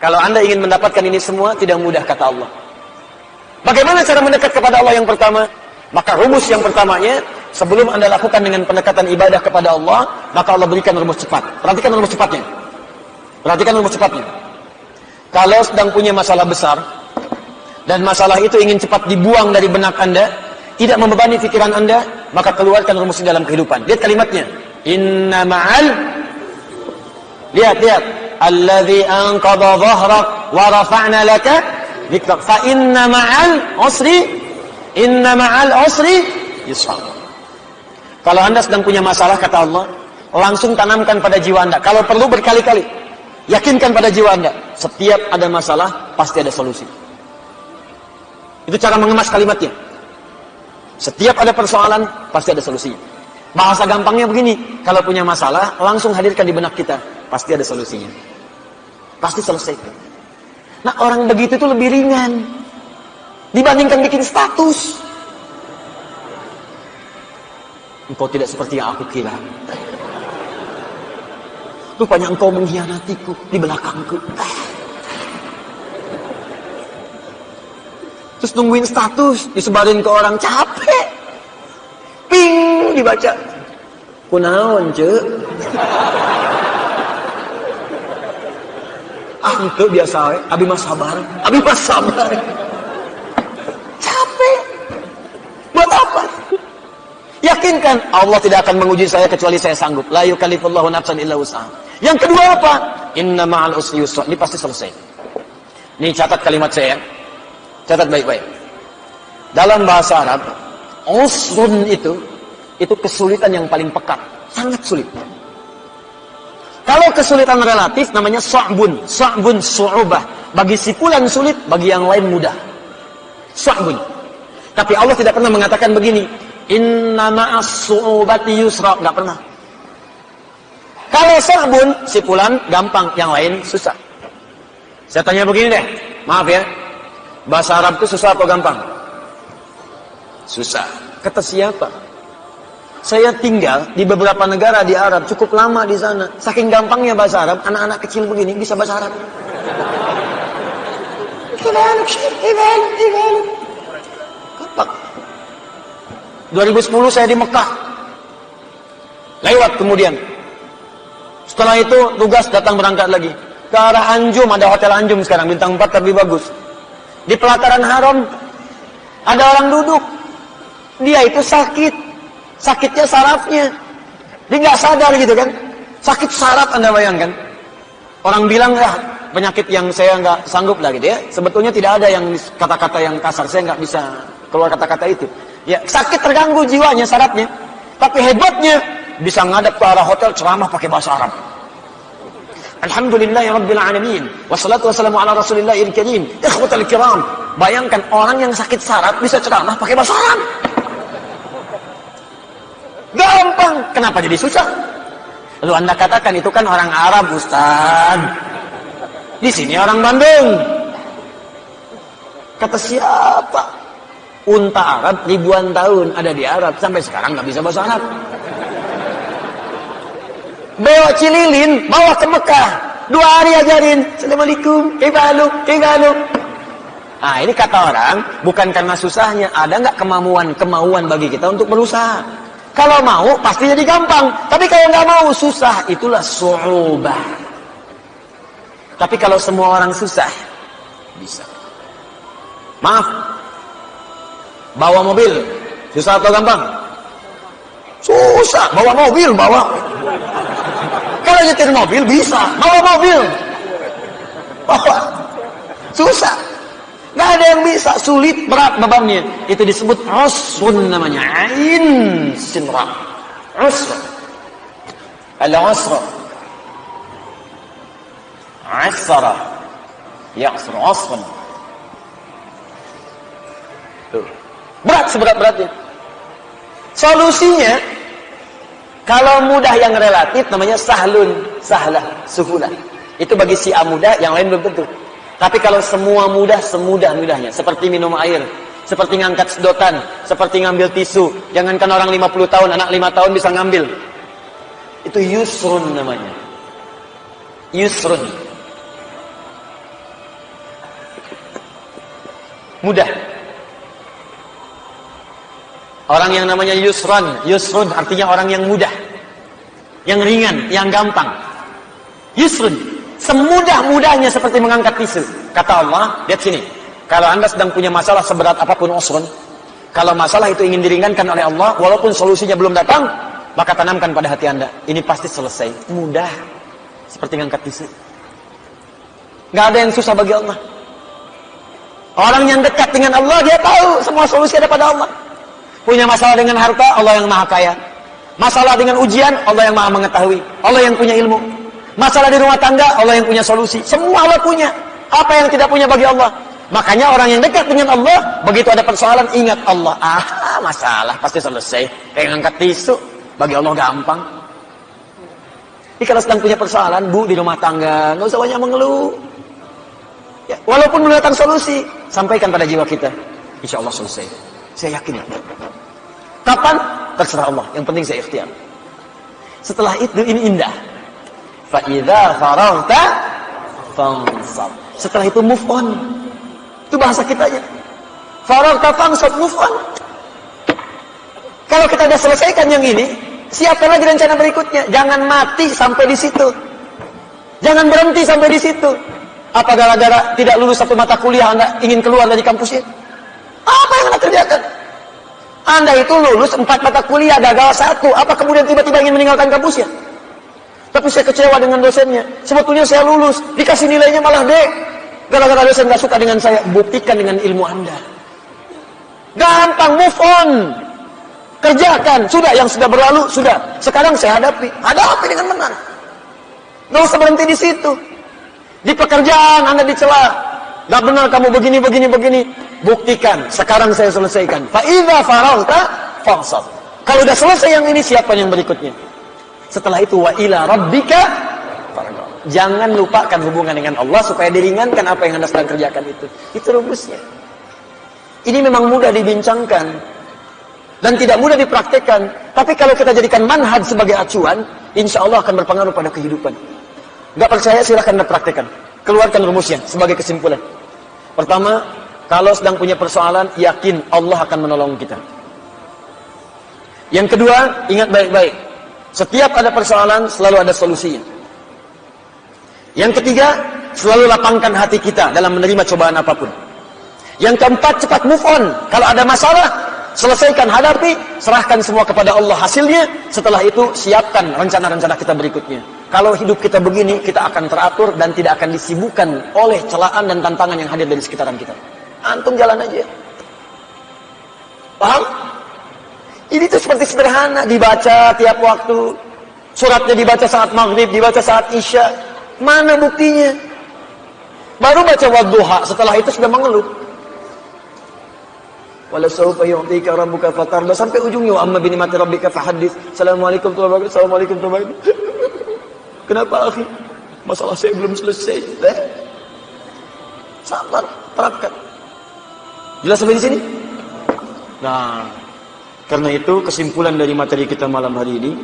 Kalau Anda ingin mendapatkan ini semua, tidak mudah, kata Allah. Bagaimana cara mendekat kepada Allah yang pertama? Maka rumus yang pertamanya, sebelum Anda lakukan dengan pendekatan ibadah kepada Allah, maka Allah berikan rumus cepat. Perhatikan rumus cepatnya. Perhatikan rumus cepatnya. Kalau sedang punya masalah besar, dan masalah itu ingin cepat dibuang dari benak Anda, tidak membebani pikiran Anda, maka keluarkan rumus ini dalam kehidupan. Lihat kalimatnya. Inna ma'al. Lihat. Alladhi anqadha dhahrak wa rafa'na laka dhikrak. Fa inna ma'al usri yusra. Kalau Anda sedang punya masalah, kata Allah, langsung tanamkan pada jiwa Anda. Kalau perlu berkali-kali, yakinkan pada jiwa Anda, setiap ada masalah pasti ada solusi. Itu cara mengemas kalimatnya. Setiap ada persoalan pasti ada solusinya. Bahasa gampangnya begini, kalau punya masalah langsung hadirkan di benak kita, pasti ada solusinya. Pasti selesai. Nah, orang begitu itu lebih ringan dibandingkan bikin status. Engkau tidak seperti yang aku kira. Rupanya engkau mengkhianatiku di belakangku. Terus nungguin status, disebarin ke orang, capek. Ping, dibaca. Kunaon, cek? Itu biasa, abi mas sabar. Capek. Buat apa? Yakinkan, Allah tidak akan menguji saya kecuali saya sanggup. La yukallifullahu nafsan illa wus'aha. Yang kedua apa? Inna ma'al usri yusra. Ini pasti selesai. Ini catat kalimat saya. Catat baik-baik. Dalam bahasa Arab, usrun itu kesulitan yang paling pekat. Sangat sulit. Kalau kesulitan relatif namanya sa'bun. Sa'bun su'ubah. Bagi si fulan sulit, bagi yang lain mudah. Sa'bun. Tapi Allah tidak pernah mengatakan begini. Inna ma'as su'ubati yusra. Nggak pernah. Kalau sa'bun, si fulan gampang, yang lain susah. Saya tanya begini deh. Maaf ya. Bahasa Arab itu susah atau gampang? Susah. Kata siapa? Saya tinggal di beberapa negara di Arab, cukup lama di sana. Saking gampangnya bahasa Arab, anak-anak kecil begini bisa bahasa Arab. 2010 saya di Mekah. Lewat kemudian. Setelah itu tugas datang berangkat lagi. Ke arah Anjum, ada hotel Anjum sekarang, bintang 4 tapi bagus. Di pelataran haram ada orang duduk. Dia itu sakit. Sakitnya sarafnya. Dia nggak sadar gitu kan. Sakit saraf, Anda bayangkan. Orang bilang, penyakit yang saya nggak sanggup lah gitu ya. Sebetulnya tidak ada yang kata-kata yang kasar. Saya nggak bisa keluar kata-kata itu. Ya, sakit terganggu jiwanya, sarafnya. Tapi hebatnya, bisa ngadap ke arah hotel ceramah pakai bahasa Arab. Alhamdulillahirrabbilalamin. Wassalatu wassalamu ala rasulillahil karim. Ikhwatal kiram. Bayangkan orang yang sakit saraf bisa ceramah pakai bahasa Arab. Gampang. Kenapa jadi susah? Lalu Anda katakan itu kan orang Arab, Ustaz. Di sini orang Bandung. Kata siapa? Unta Arab ribuan tahun ada di Arab. Sampai sekarang nggak bisa bahasa Arab. Bawa Cililin, bawa ke Mekah. 2 hari ajarin. Assalamualaikum, kaibaluk. Nah, ini kata orang, bukan karena susahnya. Ada nggak kemauan bagi kita untuk berusaha? Kalau mau, pasti jadi gampang. Tapi kalau nggak mau, susah. Itulah su'ubah. Tapi kalau semua orang susah, bisa. Maaf. Bawa mobil, susah atau gampang? Susah. Bawa mobil, Kalau nyetir mobil, bisa. Bawa mobil. Susah. Nggak ada yang bisa, sulit, berat bebannya. Itu disebut usrun namanya. Ain sinra. Usr. Al-usr. Asra. Ya'sr. Usrun. Berat seberat-beratnya. Solusinya, kalau mudah yang relatif namanya sahlun, sahlah, suhulah. Itu bagi si A mudah, yang lain belum tentu. Tapi kalau semua mudah, semudah-mudahnya. Seperti minum air, seperti ngangkat sedotan, seperti ngambil tisu. Jangankan orang 50 tahun, anak 5 tahun bisa ngambil. Itu yusrun namanya. Yusrun. mudah. Orang yang namanya yusrun artinya orang yang mudah, yang ringan, yang gampang. Yusrun, semudah-mudahnya seperti mengangkat tisu. Kata Allah, lihat sini. Kalau Anda sedang punya masalah seberat apapun usrun, kalau masalah itu ingin diringankan oleh Allah, walaupun solusinya belum datang, maka tanamkan pada hati Anda, ini pasti selesai. Mudah, seperti mengangkat tisu. Nggak ada yang susah bagi Allah. Orang yang dekat dengan Allah, dia tahu semua solusi ada pada Allah. Punya masalah dengan harta, Allah yang maha kaya. Masalah dengan ujian, Allah yang maha mengetahui. Allah yang punya ilmu. Masalah di rumah tangga, Allah yang punya solusi. Semua Allah punya. Apa yang tidak punya bagi Allah? Makanya orang yang dekat dengan Allah, begitu ada persoalan, ingat Allah. Masalah pasti selesai. Kayak ngangkat tisu, bagi Allah gampang. Jadi kalau sedang punya persoalan, Bu, di rumah tangga, nggak usah banyak mengeluh. Ya, walaupun belum datang solusi, sampaikan pada jiwa kita. Insya Allah selesai. Saya yakin. Kapan? Terserah Allah. Yang penting saya ikhtiar. Setelah itu, ini indah. Fa'idha faragta fansab. Setelah itu move on. Itu bahasa kitanya. Faragta fansab, move on. Kalau kita sudah selesaikan yang ini, siapkan lagi rencana berikutnya. Jangan mati sampai di situ. Jangan berhenti sampai di situ. Apa gara-gara tidak lulus satu mata kuliah Anda ingin keluar dari kampusnya? Apa yang Anda kerjakan? Anda itu lulus 4 mata kuliah, gagal 1. Apa kemudian tiba-tiba ingin meninggalkan kampusnya? Tapi saya kecewa dengan dosennya. Sebetulnya saya lulus, dikasih nilainya malah D. Gara-gara dosen gak suka dengan saya. Buktikan dengan ilmu Anda. Gampang, move on. Kerjakan. Sudah, yang sudah berlalu, sudah. Sekarang saya hadapi. Hadapi dengan benar. Gak usah berhenti di situ. Di pekerjaan Anda dicela. Gak benar kamu begini. Buktikan. Sekarang saya selesaikan. Fa'idha faragta fansab. Kalau sudah selesai yang ini, siapkan yang berikutnya. Setelah itu, wa ila rabbika farghab. Jangan lupakan hubungan dengan Allah supaya diringankan apa yang Anda sedang kerjakan itu. Itu rumusnya. Ini memang mudah dibincangkan dan tidak mudah dipraktekkan. Tapi kalau kita jadikan manhaj sebagai acuan, insya Allah akan berpengaruh pada kehidupan. Gak percaya, silahkan Anda praktekkan. Keluarkan rumusnya sebagai kesimpulan. Pertama, kalau sedang punya persoalan, yakin Allah akan menolong kita. Yang kedua, ingat baik-baik. Setiap ada persoalan, selalu ada solusinya. Yang ketiga, selalu lapangkan hati kita dalam menerima cobaan apapun. Yang keempat, cepat move on. Kalau ada masalah, selesaikan, hadapi, serahkan semua kepada Allah hasilnya. Setelah itu, siapkan rencana-rencana kita berikutnya. Kalau hidup kita begini, kita akan teratur dan tidak akan disibukkan oleh celaan dan tantangan yang hadir dari sekitaran kita. Antum jalan aja. Paham? Ini tuh seperti sederhana, dibaca tiap waktu. Suratnya dibaca saat maghrib, dibaca saat isya. Mana buktinya? Baru baca wadduha, setelah itu sudah mengeluh. Wala sawfa yu'tika rabbuka fatarda, sampai ujungnya, wa amma bi ni'mati rabbika fahaddits. Assalamualaikum warahmatullahi wabarakatuh. Assalamualaikum warahmatullahi wabarakatuh. Kenapa, akhi? Masalah saya belum selesai. Sabar, terapkan. Jelas sampai di sini? Nah, karena itu kesimpulan dari materi kita malam hari ini,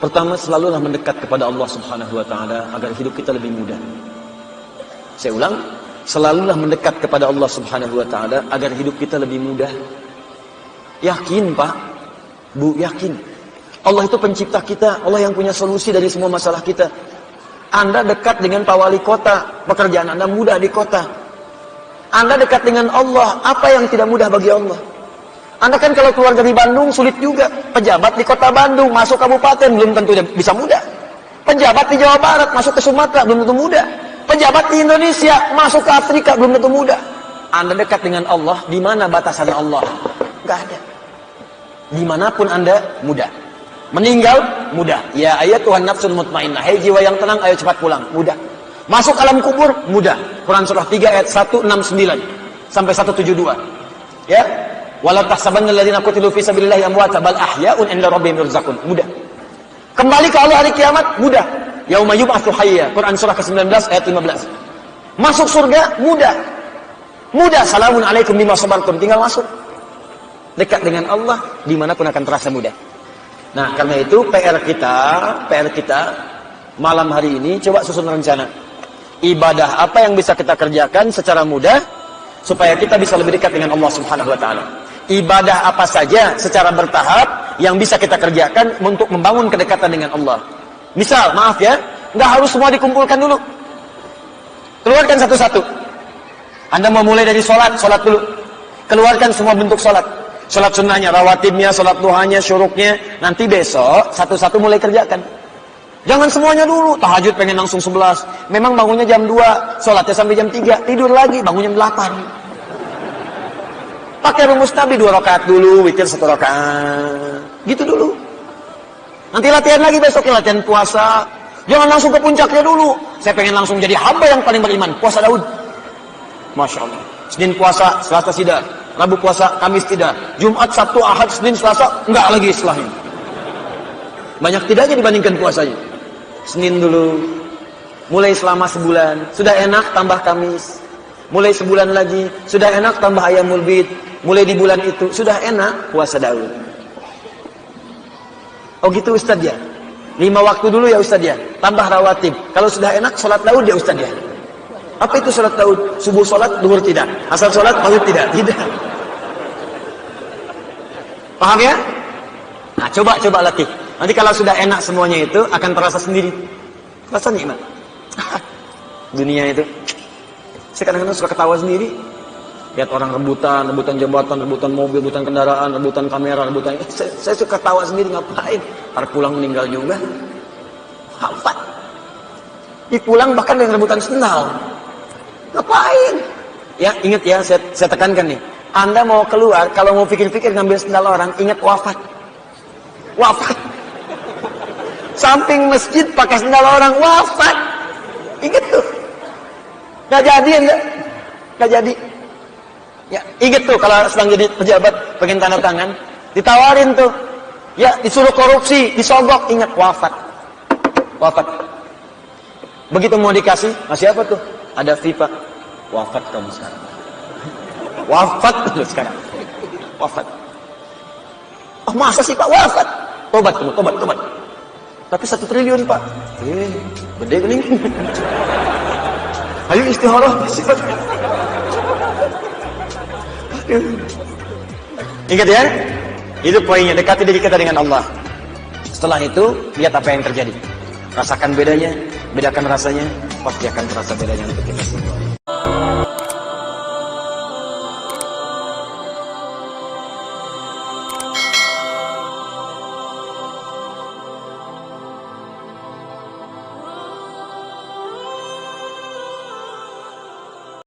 pertama, selalulah mendekat kepada Allah Subhanahu wa taala agar hidup kita lebih mudah. Saya ulang, selalulah mendekat kepada Allah Subhanahu wa taala agar hidup kita lebih mudah. Yakin, Pak, Bu, yakin. Allah itu pencipta kita, Allah yang punya solusi dari semua masalah kita. Anda dekat dengan Pak Wali Kota, pekerjaan Anda mudah di kota. Anda dekat dengan Allah, apa yang tidak mudah bagi Allah? Anda kan kalau keluar dari Bandung sulit juga. Pejabat di kota Bandung, masuk kabupaten, belum tentu bisa mudah. Pejabat di Jawa Barat, masuk ke Sumatera, belum tentu mudah. Pejabat di Indonesia, masuk ke Afrika, belum tentu mudah. Anda dekat dengan Allah, di mana batasan Allah? Gak ada. Dimanapun Anda, mudah. Meninggal, mudah. Ya ayat Tuhan nafsul mutmainnah. Hei jiwa yang tenang, ayo cepat pulang. Mudah. Masuk alam kubur, mudah. Quran surah 3 ayat 169 sampai 172. Ya. Wala tahsabanna alladziina qutilu fi sabilillahi amwata bal ahya'un 'inda rabbihim yurzaqun. Mudah. Kembali ke Allah hari kiamat, mudah. Yauma yub'atsu hayya. Quran surah ke-19 ayat 15. Masuk surga, mudah. Mudah. Salamun alaikum bima sabartum. Tinggal masuk. Dekat dengan Allah, dimanapun akan terasa mudah. Nah, karena itu PR kita malam hari ini coba susun rencana. Ibadah apa yang bisa kita kerjakan secara mudah supaya kita bisa lebih dekat dengan Allah Subhanahu wa taala. Ibadah apa saja secara bertahap yang bisa kita kerjakan untuk membangun kedekatan dengan Allah. Misal, maaf ya, nggak harus semua dikumpulkan dulu. Keluarkan satu-satu. Anda mau mulai dari sholat dulu. Keluarkan semua bentuk sholat. Sholat sunnahnya, rawatibnya, sholat duhanya, syuruknya. Nanti besok, satu-satu mulai kerjakan. Jangan semuanya dulu. Tahajud pengen langsung 11. Memang bangunnya jam 2. Sholatnya sampai jam 3. Tidur lagi, bangunnya jam 8. Pakai rumus Nabi 2 rakaat dulu, witir 1 rakaat. Gitu dulu. Nanti latihan lagi besoknya, latihan puasa. Jangan langsung ke puncaknya dulu. Saya pengen langsung jadi hamba yang paling beriman. Puasa Daud. Masya Allah. Senin puasa, Selasa tidak. Rabu puasa, Kamis tidak. Jumat, Sabtu, Ahad, Senin, Selasa, enggak lagi setelahnya. Banyak tidaknya dibandingkan puasanya. Senin dulu. Mulai selama sebulan. Sudah enak, tambah Kamis. Mulai sebulan lagi. Sudah enak, tambah Ayyamul Bid. Mulai di bulan itu. Sudah enak, puasa Daud. Oh gitu Ustaz ya? 5 waktu dulu ya Ustaz ya? Tambah rawatib. Kalau sudah enak, sholat Daud ya Ustaz ya? Apa itu sholat Daud? Subuh sholat, duhur tidak. Asal sholat, maghrib tidak. Tidak. Paham ya? Nah, coba latih. Nanti kalau sudah enak semuanya itu, akan terasa sendiri. Rasa nikmat. Dunia itu. Saya kadang-kadang suka ketawa sendiri. Lihat orang rebutan jabatan, rebutan mobil, rebutan kendaraan, rebutan kamera, rebutan... Saya suka ketawa sendiri, ngapain? Ntar pulang meninggal juga. Hampat. Pulang bahkan dengan rebutan sendal. Ngapain? Ya, ingat ya, saya tekankan nih. Anda mau keluar, kalau mau pikir-pikir ngambil sendal orang, ingat wafat. Wafat. Samping masjid pakai sendal orang, wafat. Ingat tuh. Nggak jadi, nggak jadi. Ya, ingat tuh kalau sedang jadi pejabat, pengen tanda tangan, ditawarin tuh. Ya, disuruh korupsi, disogok, ingat wafat. Wafat. Begitu mau dikasih, masih apa tuh? Ada FIFA. Wafat kamu sekarang. Wafat kamu sekarang. Wafat. Oh, masa sih Pak wafat? Tobat kamu, tobat. Tapi 1 triliun Pak. Gede gening. Ayo istikharah. Ingat ya, itu poinnya, dekati diri kita dengan Allah. Setelah itu, lihat apa yang terjadi. Rasakan bedanya, bedakan rasanya, pasti akan terasa bedanya untuk kita semua.